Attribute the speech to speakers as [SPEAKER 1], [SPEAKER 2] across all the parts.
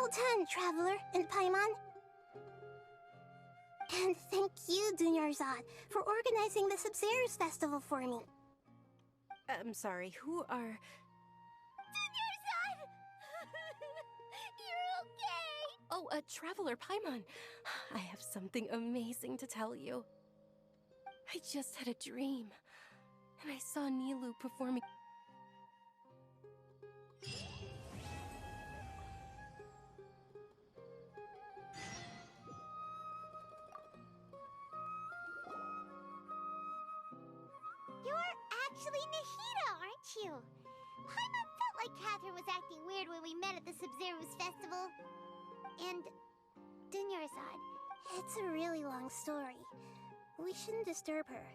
[SPEAKER 1] Well done, Traveler and Paimon. And thank you, Dunyarzad, for organizing the Sub-Zero's festival for me.
[SPEAKER 2] I'm sorry, who are...
[SPEAKER 3] Dunyarzad! You're okay!
[SPEAKER 2] Oh, Traveler Paimon. I have something amazing to tell you. I just had a dream, and I saw Nilou performing...
[SPEAKER 3] You're actually Nahida, aren't you? Paimon felt like Catherine was acting weird when we met at the Sub-Zero's festival. And... Dunyarzad.
[SPEAKER 1] It's a really long story. We shouldn't disturb her.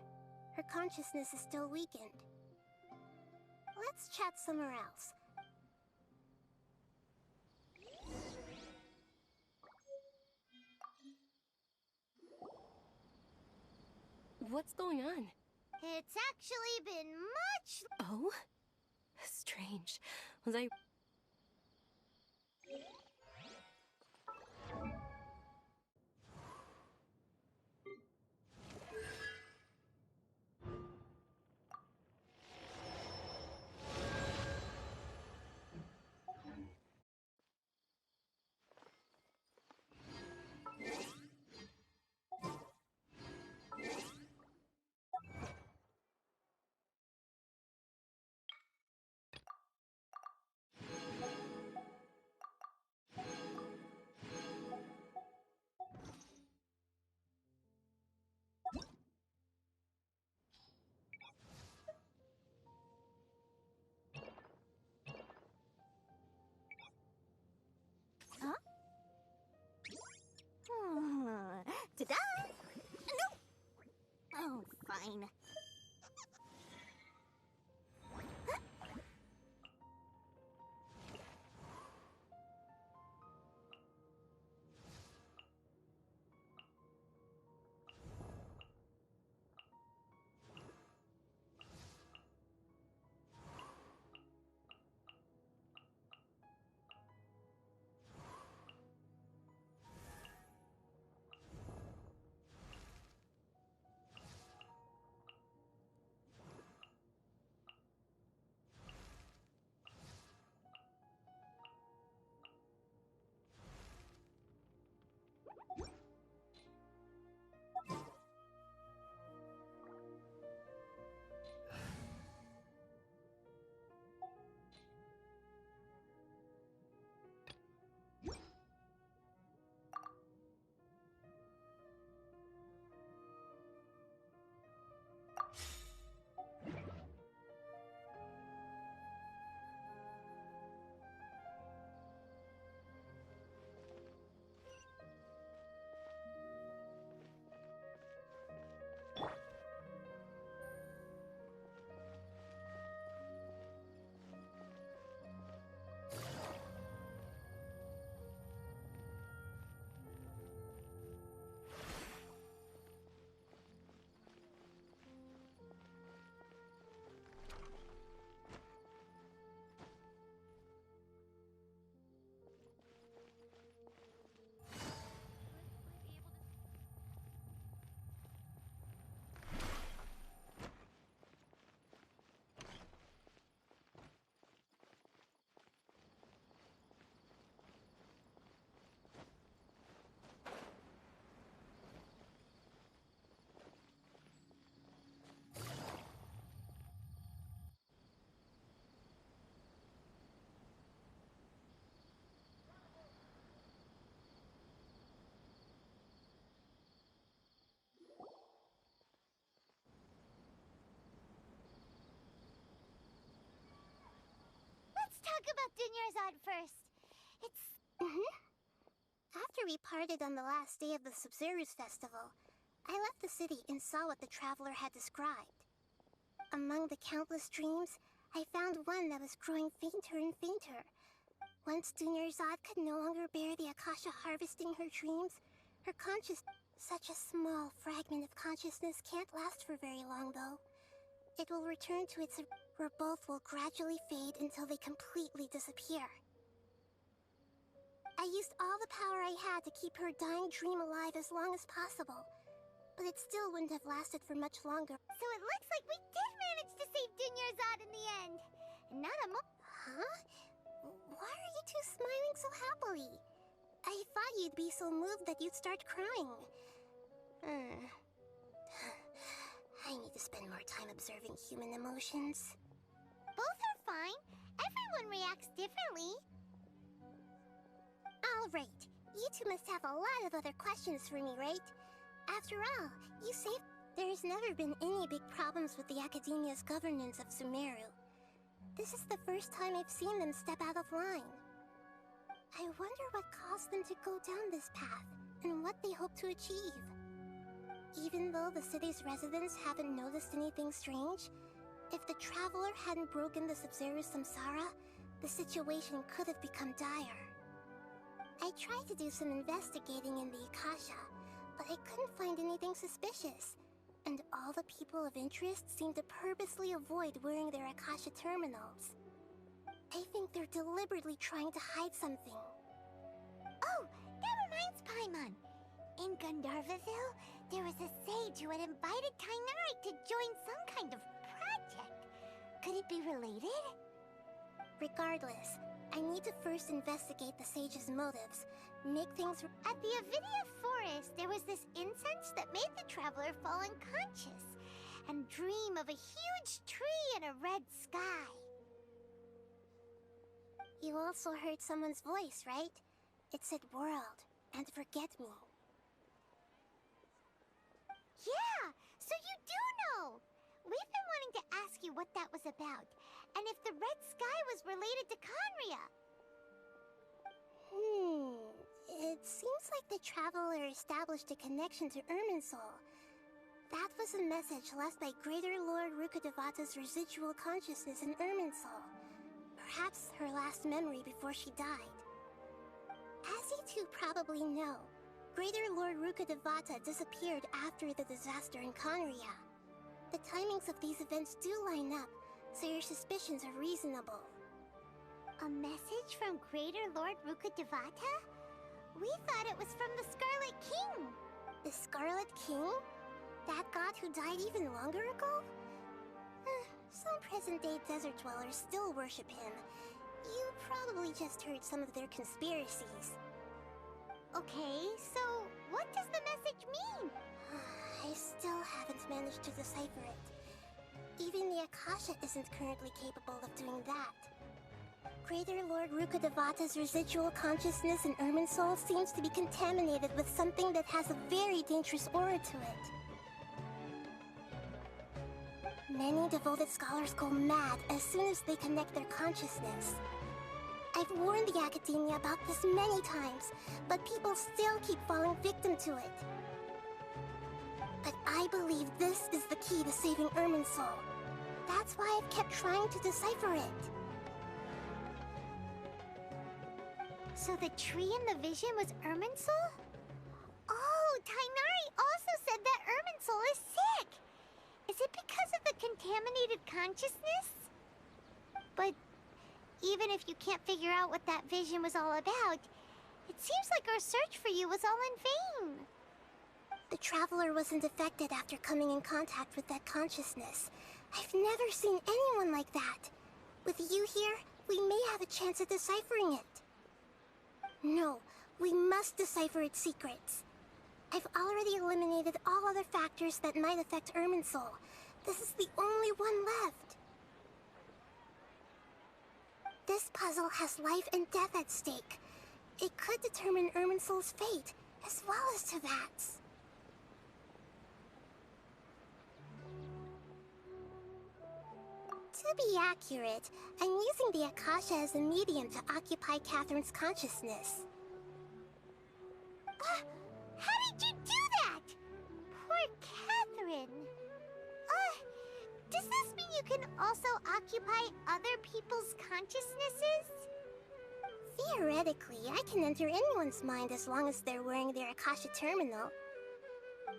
[SPEAKER 1] Her consciousness is still weakened. Let's chat somewhere else.
[SPEAKER 2] What's going on?
[SPEAKER 3] It's actually been much...
[SPEAKER 2] Oh? Strange. Was I...
[SPEAKER 3] Huh? Ta-da! No! Oh, fine. Talk about Dunyarzad first. It's...
[SPEAKER 1] After we parted on the last day of the Sub-Zero's festival, I left the city and saw what the Traveler had described. Among the countless dreams, I found one that was growing fainter and fainter. Once Dunyarzad could no longer bear the Akasha harvesting her dreams, her such a small fragment of consciousness can't last for very long, though. It will return to its... where both will gradually fade until they completely disappear. I used all the power I had to keep her dying dream alive as long as possible. But it still wouldn't have lasted for much longer.
[SPEAKER 3] So it looks like we did manage to save Dunyarzad in the end. And not a
[SPEAKER 1] Huh? Why are you two smiling so happily? I thought you'd be so moved that you'd start crying. I need to spend more time observing human emotions.
[SPEAKER 3] Both are fine. Everyone reacts differently.
[SPEAKER 1] Alright, you two must have a lot of other questions for me, right? After all, you saved... There's never been any big problems with the Academia's governance of Sumeru. This is the first time I've seen them step out of line. I wonder what caused them to go down this path, and what they hope to achieve. Even though the city's residents haven't noticed anything strange, if the Traveler hadn't broken the Sub-Zero samsara, the situation could have become dire. I tried to do some investigating in the Akasha, but I couldn't find anything suspicious, and all the people of interest seem to purposely avoid wearing their Akasha terminals. I think they're deliberately trying to hide something.
[SPEAKER 3] Oh, that reminds Paimon. In Gandharvaville, there was a sage who had invited Tainari to join some kind of project. Could it be related?
[SPEAKER 1] Regardless, I need to first investigate the sage's motives, make things...
[SPEAKER 3] At the Avidia Forest, there was this incense that made the Traveler fall unconscious and dream of a huge tree and a red sky.
[SPEAKER 1] You also heard someone's voice, right? It said world and forget me.
[SPEAKER 3] Yeah, so you do know! We've been wanting to ask you what that was about, and if the red sky was related to Conria.
[SPEAKER 1] It seems like the Traveler established a connection to Irminsul. That was a message left by Greater Lord Rukkhadevata's residual consciousness in Irminsul. Perhaps her last memory before she died. As you two probably know, Greater Lord Rukkhadevata disappeared after the disaster in Conria. The timings of these events do line up, so your suspicions are reasonable.
[SPEAKER 3] A message from Greater Lord Rukkhadevata? We thought it was from the Scarlet King.
[SPEAKER 1] The Scarlet King? That god who died even longer ago? Some present-day desert dwellers still worship him. You probably just heard some of their conspiracies.
[SPEAKER 3] Okay, so what does the message mean?
[SPEAKER 1] I still haven't managed to decipher it. Even the Akasha isn't currently capable of doing that. Greater Lord Rukkhadevata's residual consciousness in Irminsul seems to be contaminated with something that has a very dangerous aura to it. Many devoted scholars go mad as soon as they connect their consciousness. I've warned the Academia about this many times, but people still keep falling victim to it. But I believe this is the key to saving Irminsul. That's why I've kept trying to decipher it.
[SPEAKER 3] So the tree in the vision was Irminsul? Oh, Tainari also said that Irminsul is sick! Is it because of the contaminated consciousness? But even if you can't figure out what that vision was all about, it seems like our search for you was all in vain.
[SPEAKER 1] The Traveler wasn't affected after coming in contact with that consciousness. I've never seen anyone like that. With you here, we may have a chance at deciphering it. No, we must decipher its secrets. I've already eliminated all other factors that might affect Irminsul. This is the only one left. This puzzle has life and death at stake. It could determine Irminsul's fate, as well as Tevat's. To be accurate, I'm using the Akasha as a medium to occupy Catherine's consciousness.
[SPEAKER 3] How did you do that? Poor Catherine. Does this mean you can also occupy other people's consciousnesses?
[SPEAKER 1] Theoretically, I can enter anyone's mind as long as they're wearing their Akasha terminal.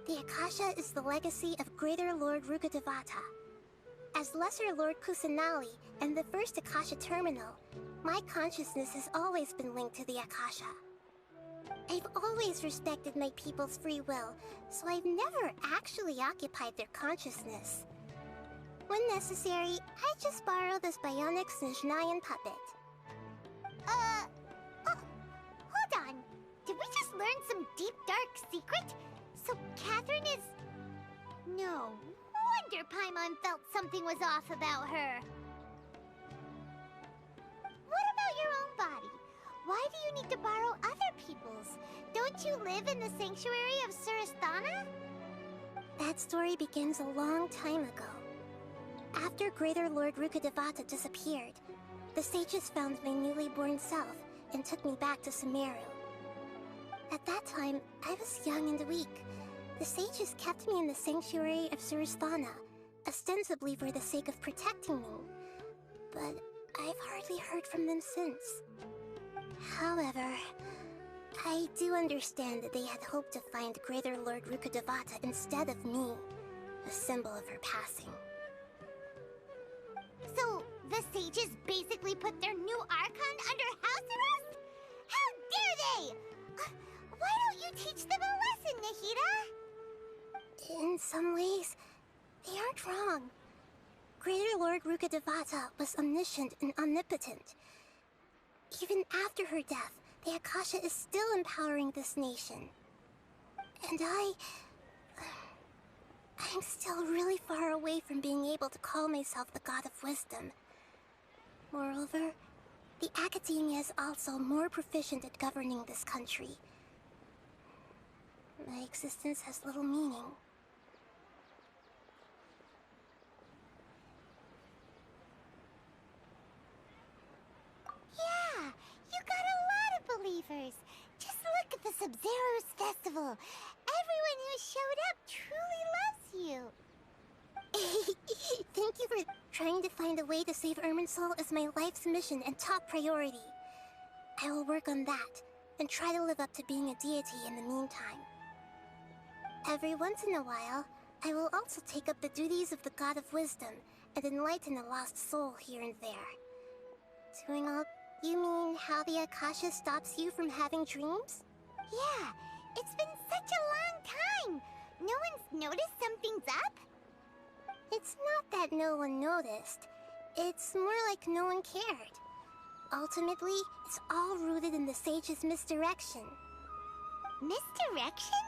[SPEAKER 1] The Akasha is the legacy of Greater Lord Rukkhadevata. As Lesser Lord Kusanali and the first Akasha terminal, my consciousness has always been linked to the Akasha. I've always respected my people's free will, so I've never actually occupied their consciousness. When necessary, I just borrow this bionic Snezhnayan puppet.
[SPEAKER 3] Oh, hold on. Did we just learn some deep, dark secret? So Catherine is... No wonder Paimon felt something was off about her. What about your own body? Why do you need to borrow other people's? Don't you live in the sanctuary of Surasthana?
[SPEAKER 1] That story begins a long time ago. After Greater Lord Rukkhadevata disappeared, the sages found my newly born self and took me back to Sumeru. At that time, I was young and weak. The sages kept me in the sanctuary of Surasthana, ostensibly for the sake of protecting me. But I've hardly heard from them since. However, I do understand that they had hoped to find Greater Lord Rukkhadevata instead of me, a symbol of her passing.
[SPEAKER 3] So, the sages basically put their new archon under house arrest? How dare they! Why don't you teach them a lesson, Nahida?
[SPEAKER 1] In some ways, they aren't wrong. Greater Lord Rukkhadevata was omniscient and omnipotent. Even after her death, the Akasha is still empowering this nation. And I'm still really far away from being able to call myself the God of Wisdom. Moreover, the Academia is also more proficient at governing this country. My existence has little meaning.
[SPEAKER 3] Yeah, you got a lot of believers. Just look at the Sub-Zero's festival. Everyone who showed up truly loves you.
[SPEAKER 1] Thank you for trying to find a way to save Irminsul as my life's mission and top priority. I will work on that, and try to live up to being a deity in the meantime. Every once in a while, I will also take up the duties of the God of Wisdom and enlighten a lost soul here and there. Doing all... You mean how the Akasha stops you from having dreams?
[SPEAKER 3] Yeah, it's been such a long time. No one's noticed something's up?
[SPEAKER 1] It's not that no one noticed. It's more like no one cared. Ultimately, it's all rooted in the sage's misdirection.
[SPEAKER 3] Misdirection?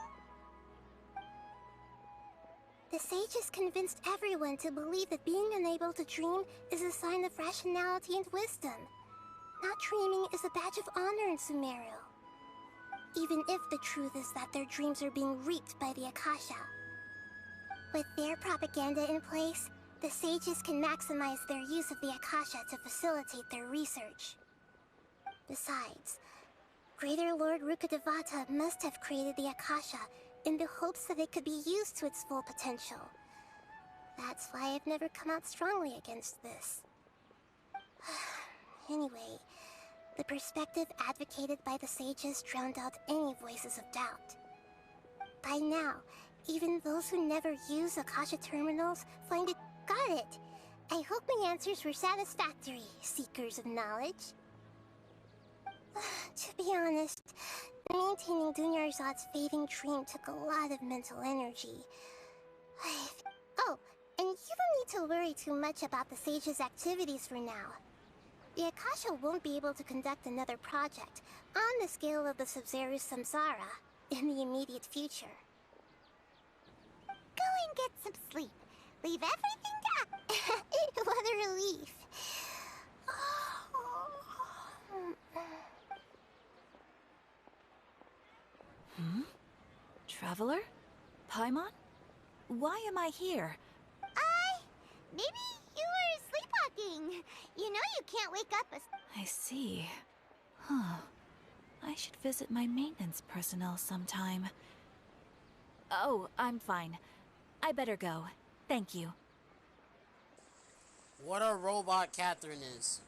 [SPEAKER 1] The sages convinced everyone to believe that being unable to dream is a sign of rationality and wisdom. Not dreaming is a badge of honor in Sumeru. Even if the truth is that their dreams are being reaped by the Akasha. With their propaganda in place, the sages can maximize their use of the Akasha to facilitate their research. Besides, Greater Lord Rukkhadevata must have created the Akasha in the hopes that it could be used to its full potential. That's why I've never come out strongly against this. Anyway, the perspective advocated by the sages drowned out any voices of doubt. By now, even those who never use Akasha terminals find it... Got it! I hope my answers were satisfactory, seekers of knowledge. To be honest, maintaining Dunyarzad's fading dream took a lot of mental energy. Oh, and you don't need to worry too much about the sage's activities for now. The Akasha won't be able to conduct another project on the scale of the Sub-Zero Samsara in the immediate future.
[SPEAKER 3] Go and get some sleep. Leave everything to...
[SPEAKER 1] What a relief.
[SPEAKER 4] Traveler? Paimon? Why am I here?
[SPEAKER 3] Maybe you were sleepwalking. You know you can't wake up a...
[SPEAKER 4] I see. Huh. I should visit my maintenance personnel sometime. Oh, I'm fine. I better go. Thank you.
[SPEAKER 5] What a robot Catherine is.